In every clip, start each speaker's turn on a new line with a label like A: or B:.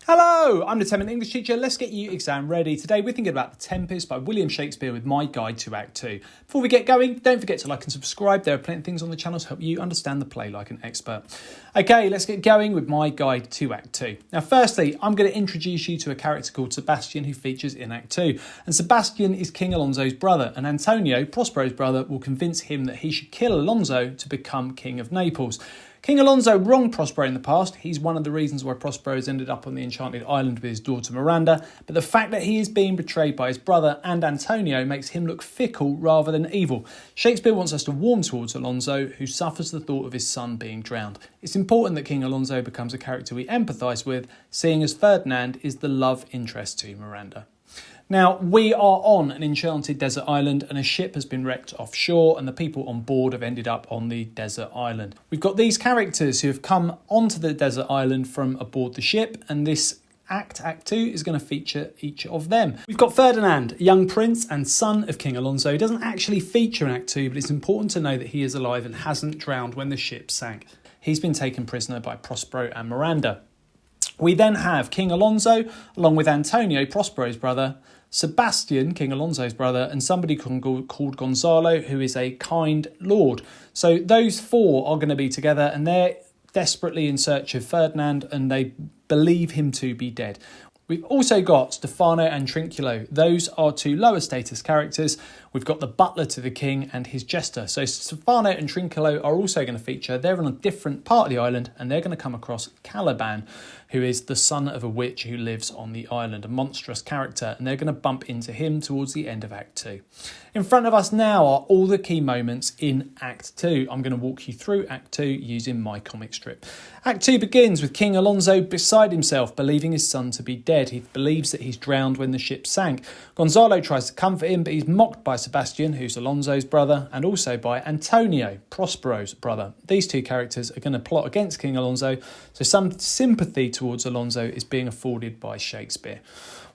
A: Hello, I'm the Tempest English teacher. Let's get you exam ready. Today we're thinking about The Tempest by William Shakespeare with my guide to Act 2. Before we get going, don't forget to like and subscribe. There are plenty of things on the channel to help you understand the play like an expert. Okay, let's get going with my guide to Act 2. Now, firstly, I'm going to introduce you to a character called Sebastian who features in Act 2. And Sebastian is King Alonso's brother, and Antonio, Prospero's brother, will convince him that he should kill Alonso to become King of Naples. King Alonso wronged Prospero in the past. He's one of the reasons why Prospero has ended up on the Enchanted Island with his daughter Miranda. But the fact that he is being betrayed by his brother and Antonio makes him look fickle rather than evil. Shakespeare wants us to warm towards Alonso, who suffers the thought of his son being drowned. It's important that King Alonso becomes a character we empathise with, seeing as Ferdinand is the love interest to Miranda. Now, we are on an enchanted desert island and a ship has been wrecked offshore and the people on board have ended up on the desert island. We've got these characters who have come onto the desert island from aboard the ship, and this Act 2, is going to feature each of them. We've got Ferdinand, a young prince and son of King Alonso. He doesn't actually feature in Act 2, but it's important to know that he is alive and hasn't drowned when the ship sank. He's been taken prisoner by Prospero and Miranda. We then have King Alonso, along with Antonio, Prospero's brother, Sebastian, King Alonso's brother, and somebody called Gonzalo, who is a kind lord. So those four are going to be together and they're desperately in search of Ferdinand and they believe him to be dead. We've also got Stefano and Trinculo. Those are two lower status characters. We've got the butler to the king and his jester. So Stefano and Trinculo are also going to feature. They're on a different part of the island and they're going to come across Caliban, who is the son of a witch who lives on the island, a monstrous character, and they're going to bump into him towards the end of Act 2. In front of us now are all the key moments in Act 2. I'm going to walk you through Act 2 using my comic strip. Act 2 begins with King Alonso beside himself, believing his son to be dead. He believes that he's drowned when the ship sank. Gonzalo tries to comfort him, but he's mocked by Sebastian, who's Alonso's brother, and also by Antonio, Prospero's brother. These two characters are going to plot against King Alonso, so some sympathy towards Alonso is being afforded by Shakespeare.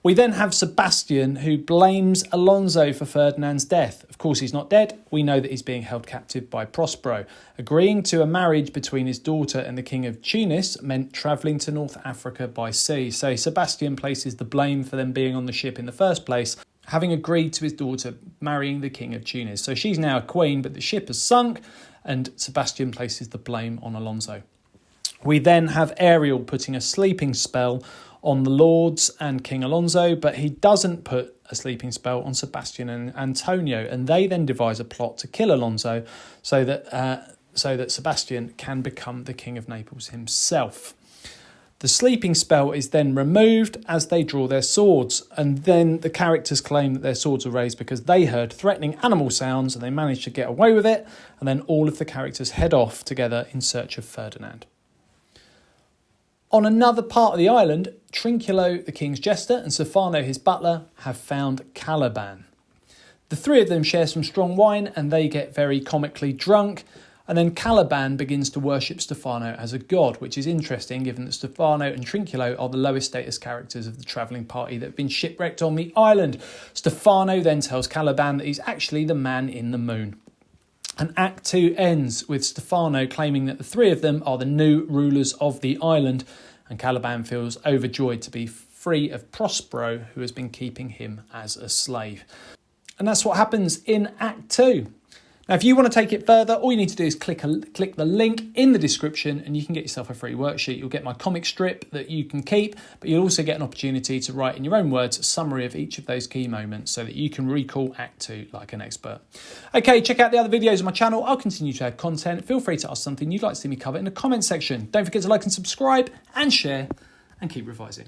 A: We then have Sebastian, who blames Alonso for Ferdinand's death. Of course, he's not dead. We know that he's being held captive by Prospero. Agreeing to a marriage between his daughter and the King of Tunis meant travelling to North Africa by sea. So Sebastian places the blame for them being on the ship in the first place, having agreed to his daughter marrying the King of Tunis. So she's now a queen, but the ship has sunk, and Sebastian places the blame on Alonso. We then have Ariel putting a sleeping spell on the lords and King Alonso, but he doesn't put a sleeping spell on Sebastian and Antonio, and they then devise a plot to kill Alonso so that Sebastian can become the King of Naples himself. The sleeping spell is then removed as they draw their swords, and then the characters claim that their swords were raised because they heard threatening animal sounds and they managed to get away with it, and then all of the characters head off together in search of Ferdinand. On another part of the island, Trinculo, the king's jester, and Stefano, his butler, have found Caliban. The three of them share some strong wine and they get very comically drunk, and then Caliban begins to worship Stefano as a god, which is interesting given that Stefano and Trinculo are the lowest status characters of the travelling party that have been shipwrecked on the island. Stefano then tells Caliban that he's actually the man in the moon. And Act 2 ends with Stefano claiming that the three of them are the new rulers of the island, and Caliban feels overjoyed to be free of Prospero, who has been keeping him as a slave. And that's what happens in Act 2. Now, if you want to take it further, all you need to do is click the link in the description and you can get yourself a free worksheet. You'll get my comic strip that you can keep, but you'll also get an opportunity to write in your own words a summary of each of those key moments so that you can recall Act 2 like an expert. Okay, check out the other videos on my channel. I'll continue to add content. Feel free to ask something you'd like to see me cover in the comment section. Don't forget to like and subscribe and share, and keep revising.